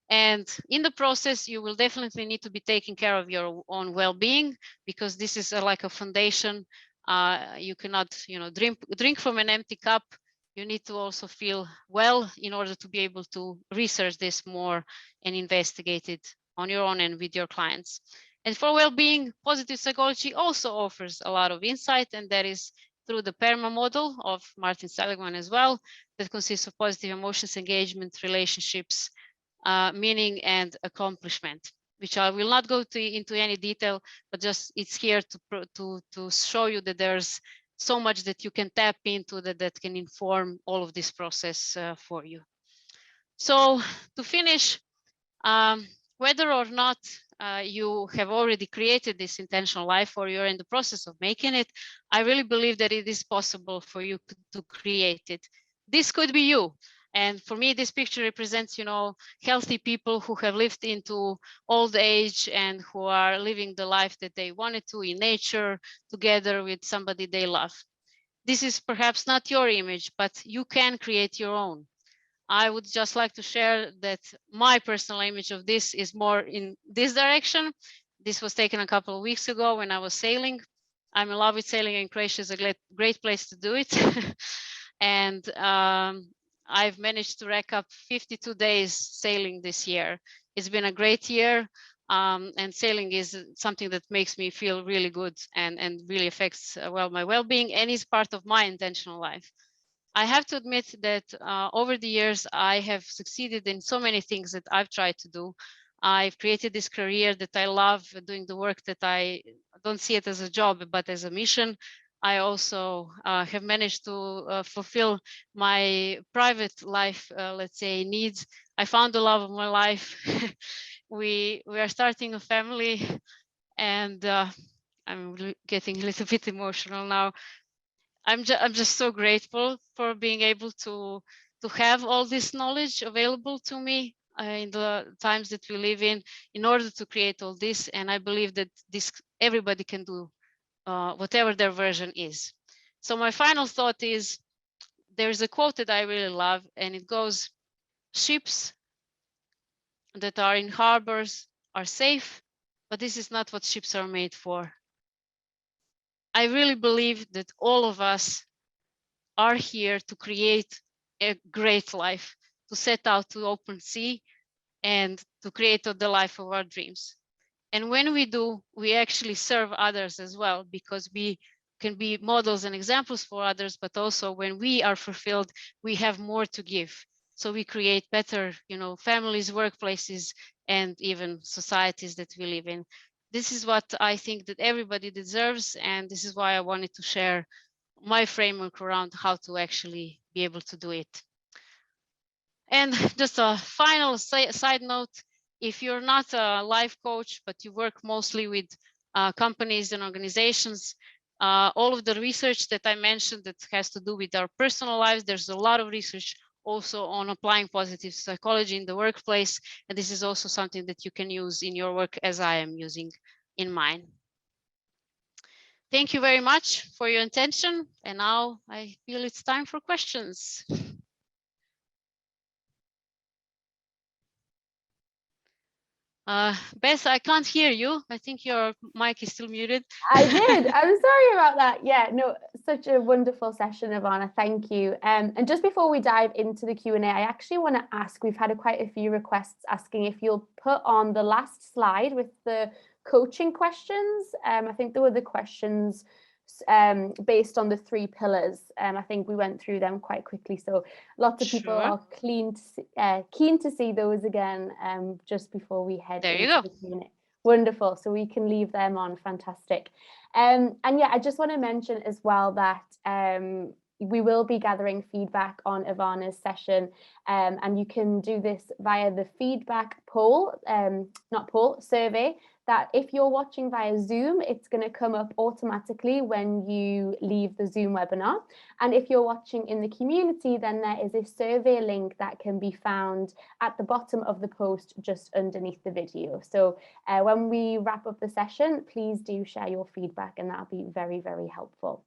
And in the process, you will definitely need to be taking care of your own well-being, because this is like a foundation. You cannot drink from an empty cup. You need to also feel well in order to be able to research this more and investigate it on your own and with your clients. And for well-being, positive psychology also offers a lot of insight, and that is through the PERMA model of Martin Seligman as well, that consists of positive emotions, engagement, relationships, meaning, and accomplishment, which I will not go into any detail, but just it's here to show you that there's so much that you can tap into that can inform all of this process for you. So to finish, whether or not you have already created this intentional life or you're in the process of making it, I really believe that it is possible for you to create it. This could be you. And for me, this picture represents, healthy people who have lived into old age and who are living the life that they wanted to in nature, together with somebody they love. This is perhaps not your image, but you can create your own. I would just like to share that my personal image of this is more in this direction. This was taken a couple of weeks ago when I was sailing. I'm in love with sailing, and Croatia is a great place to do it. And I've managed to rack up 52 days sailing this year. It's been a great year. And sailing is something that makes me feel really good and really affects my well-being, and is part of my intentional life. I have to admit that over the years, I have succeeded in so many things that I've tried to do. I've created this career that I love, doing the work that I don't see it as a job, but as a mission. I also have managed to fulfill my private life, let's say, needs. I found the love of my life. we are starting a family, and I'm getting a little bit emotional now. I'm just so grateful for being able to have all this knowledge available to me in the times that we live in order to create all this. And I believe that everybody can do whatever their version is. So my final thought is, there's a quote that I really love, and it goes, "Ships that are in harbors are safe, but this is not what ships are made for." I really believe that all of us are here to create a great life, to set out to open sea and to create the life of our dreams. And when we do, we actually serve others as well, because we can be models and examples for others, but also when we are fulfilled, we have more to give. So we create better, families, workplaces, and even societies that we live in. This is what I think that everybody deserves, and this is why I wanted to share my framework around how to actually be able to do it. And just a final side note, if you're not a life coach, but you work mostly with companies and organizations, all of the research that I mentioned that has to do with our personal lives, there's a lot of research also on applying positive psychology in the workplace. And this is also something that you can use in your work, as I am using in mine. Thank you very much for your attention. And now I feel it's time for questions. Beth, I can't hear you. I think your mic is still muted. I did. I'm sorry about that. Yeah, no, such a wonderful session, Ivana. Thank you. And just before we dive into the Q&A, I actually want to ask, we've had quite a few requests asking if you'll put on the last slide with the coaching questions. I think there were the questions based on the 3 pillars. I think we went through them quite quickly. So lots of people are keen to see those again just before we head into the Q&A. Wonderful. So we can leave them on. Fantastic. And yeah, I just want to mention as well that we will be gathering feedback on Ivana's session, and you can do this via the feedback survey. That if you're watching via Zoom, it's going to come up automatically when you leave the Zoom webinar. And if you're watching in the community, then there is a survey link that can be found at the bottom of the post just underneath the video. So when we wrap up the session, please do share your feedback, and that'll be very, very helpful.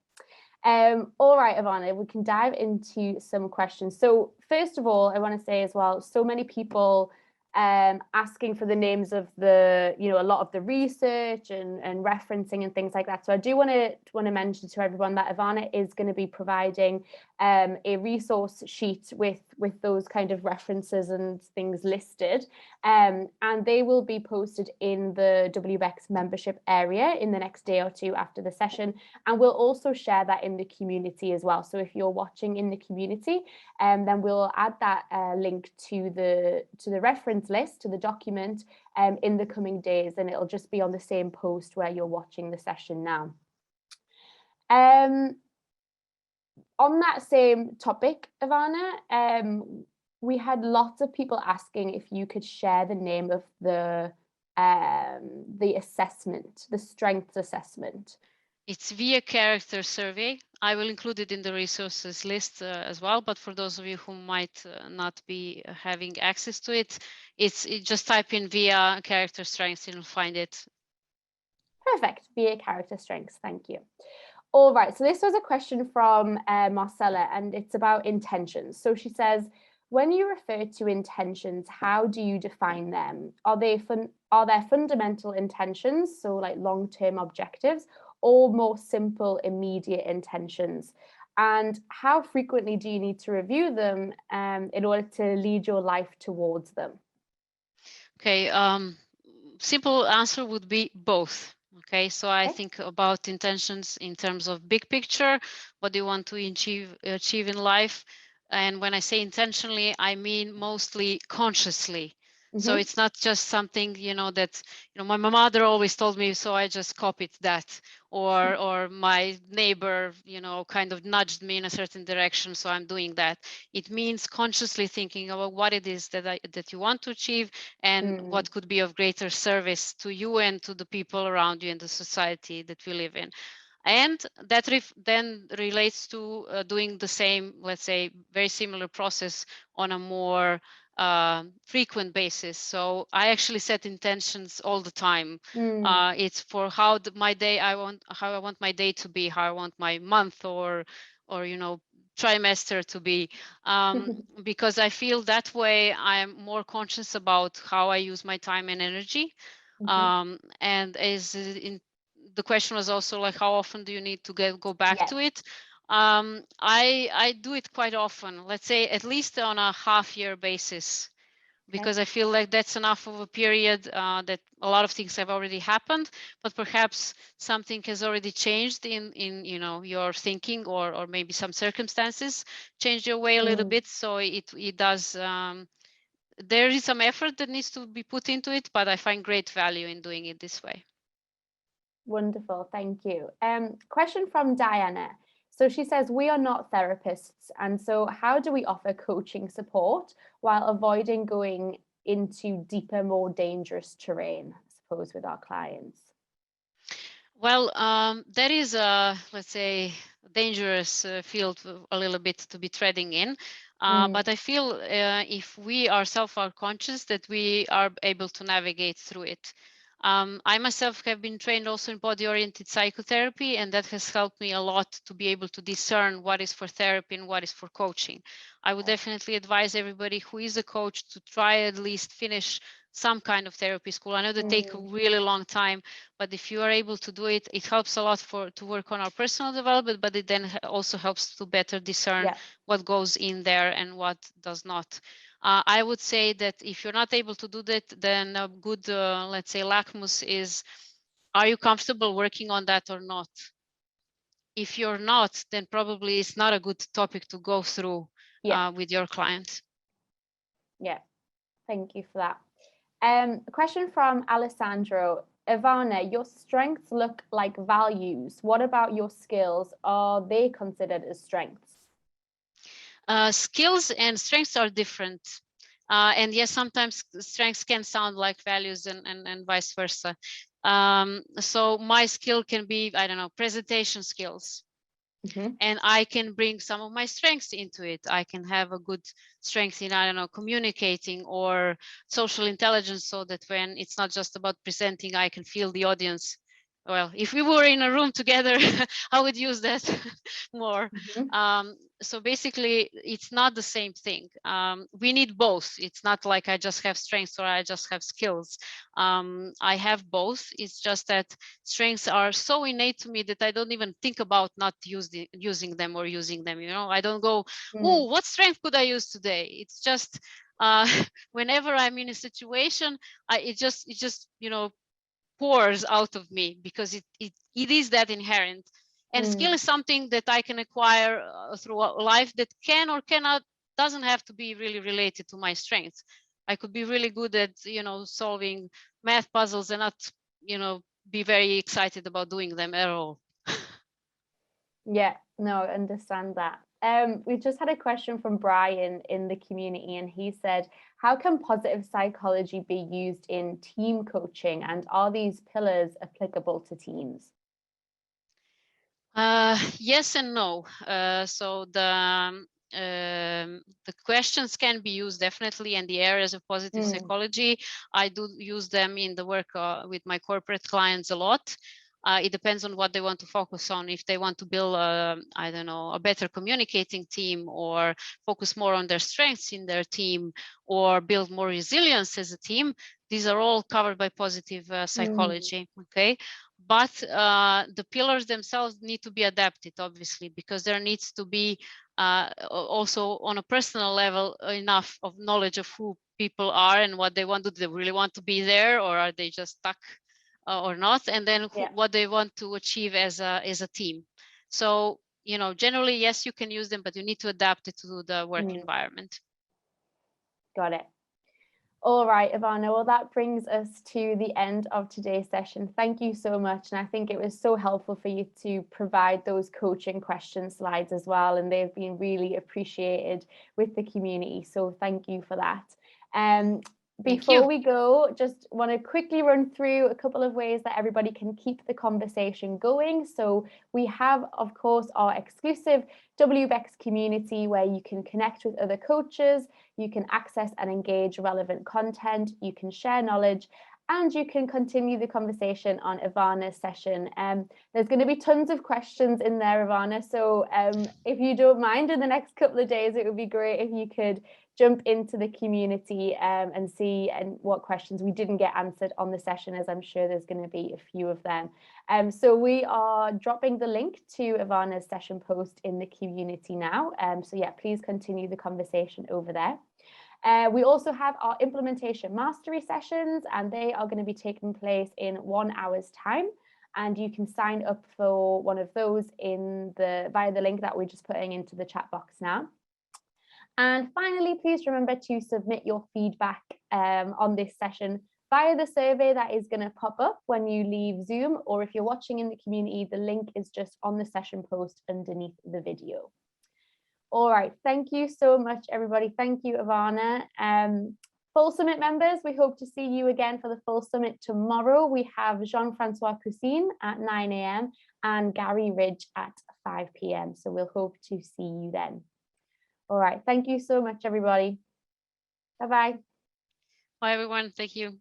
All right, Ivana, we can dive into some questions. So first of all, I want to say as well, so many people asking for the names of a lot of the research and referencing and things like that. So I do want to mention to everyone that Ivana is going to be providing a resource sheet with those kind of references and things listed, and they will be posted in the WBECS membership area in the next day or two after the session, and we'll also share that in the community as well. So if you're watching in the community, then we'll add that link to the reference list, to the document, in the coming days, and it'll just be on the same post where you're watching the session now. On that same topic, Ivana, we had lots of people asking if you could share the name of the assessment, the strengths assessment. It's via character survey. I will include it in the resources list as well, but for those of you who might not be having access to it, just type in via character strengths and you'll find it. Perfect, via character strengths, thank you. All right, so this was a question from Marcella, and it's about intentions. So she says, when you refer to intentions, how do you define them? Are there fundamental intentions, so like long-term objectives, or more simple, immediate intentions? And how frequently do you need to review them in order to lead your life towards them? Okay, simple answer would be both. Okay, so I think about intentions in terms of big picture. What do you want to achieve in life? And when I say intentionally, I mean mostly consciously. So it's not just something, that, my mother always told me, so I just copied that, or my neighbor, kind of nudged me in a certain direction, so I'm doing that. It means consciously thinking about what it is that you want to achieve and what could be of greater service to you and to the people around you in the society that we live in. And that then relates to doing the same, let's say, very similar process on a more frequent basis. So I actually set intentions all the time. It's for how I want my day to be, how I want my month or trimester to be, because I feel that way I'm more conscious about how I use my time and energy. And the question was also like, how often do you need to go back to it? I do it quite often, let's say at least on a half-year basis, because I feel like that's enough of a period that a lot of things have already happened, but perhaps something has already changed in your thinking, or maybe some circumstances changed your way a little bit. So it does. There is some effort that needs to be put into it, but I find great value in doing it this way. Wonderful, thank you. Question from Diana. So she says, we are not therapists, and so how do we offer coaching support while avoiding going into deeper, more dangerous terrain, I suppose, with our clients? Well, that is let's say, dangerous field a little bit to be treading in. But I feel if we ourselves are conscious, that we are able to navigate through it. I myself have been trained also in body-oriented psychotherapy, and that has helped me a lot to be able to discern what is for therapy and what is for coaching. I would definitely advise everybody who is a coach to try at least finish some kind of therapy school. I know they take a really long time, but if you are able to do it, it helps a lot to work on our personal development, but it then also helps to better discern what goes in there and what does not. I would say that if you're not able to do that, then a good, let's say, lackmus is, are you comfortable working on that or not? If you're not, then probably it's not a good topic to go through with your client. Yeah, thank you for that. A question from Alessandro. Ivana, your strengths look like values. What about your skills? Are they considered as strengths? Skills and strengths are different. And yes, sometimes strengths can sound like values and vice versa. So my skill can be, I don't know, presentation skills. And I can bring some of my strengths into it. I can have a good strength in, I don't know, communicating or social intelligence, so that when it's not just about presenting, I can feel the audience. Well, if we were in a room together, I would use that more. So basically, it's not the same thing. We need both. It's not like I just have strengths or I just have skills. I have both. It's just that strengths are so innate to me that I don't even think about not using them or using them. You know, I don't go, oh, what strength could I use today? It's just whenever I'm in a situation, it just you know, pours out of me, because it is that inherent. And skill is something that I can acquire through life, that can or cannot, doesn't have to be really related to my strengths. I could be really good at, you know, solving math puzzles and not, you know, be very excited about doing them at all. Yeah, no, I understand that. We just had a question from Brian in the community, and he said, how can positive psychology be used in team coaching, and are these pillars applicable to teams? Yes and no. So the questions can be used definitely in the areas of positive psychology. I do use them in the work with my corporate clients a lot. It depends on what they want to focus on. If they want to build, I don't know, a better communicating team, or focus more on their strengths in their team, or build more resilience as a team, these are all covered by positive psychology. Okay. But the pillars themselves need to be adapted, obviously, because there needs to be also on a personal level enough of knowledge of who people are and what they want. Do they really want to be there, or are they just stuck or not? And then what they want to achieve as a team. So, you know, generally, yes, you can use them, but you need to adapt it to the work environment. Got it. All right, Ivana, well, that brings us to the end of today's session. Thank you so much. And I think it was so helpful for you to provide those coaching question slides as well. And they've been really appreciated with the community. So thank you for that. Before we go, just want to quickly run through a couple of ways that everybody can keep the conversation going. So we have, of course, our exclusive WBECS community, where you can connect with other coaches, you can access and engage relevant content, you can share knowledge, and you can continue the conversation on Ivana's session. There's going to be tons of questions in there, Ivana. So if you don't mind, in the next couple of days, it would be great if you could jump into the community and see what questions we didn't get answered on the session, as I'm sure there's going to be a few of them. So we are dropping the link to Ivana's session post in the community now. So yeah, please continue the conversation over there. We also have our implementation mastery sessions, and they are going to be taking place in 1 hour's time. And you can sign up for one of those via the link that we're just putting into the chat box now. And finally, please remember to submit your feedback on this session via the survey that is going to pop up when you leave Zoom, or if you're watching in the community, the link is just on the session post underneath the video. All right, thank you so much, everybody. Thank you, Ivana. Full Summit members, we hope to see you again for the Full Summit tomorrow. We have Jean-Francois Cousin at 9 a.m. and Gary Ridge at 5 p.m. So we'll hope to see you then. All right, thank you so much, everybody. Bye-bye. Bye, everyone. Thank you.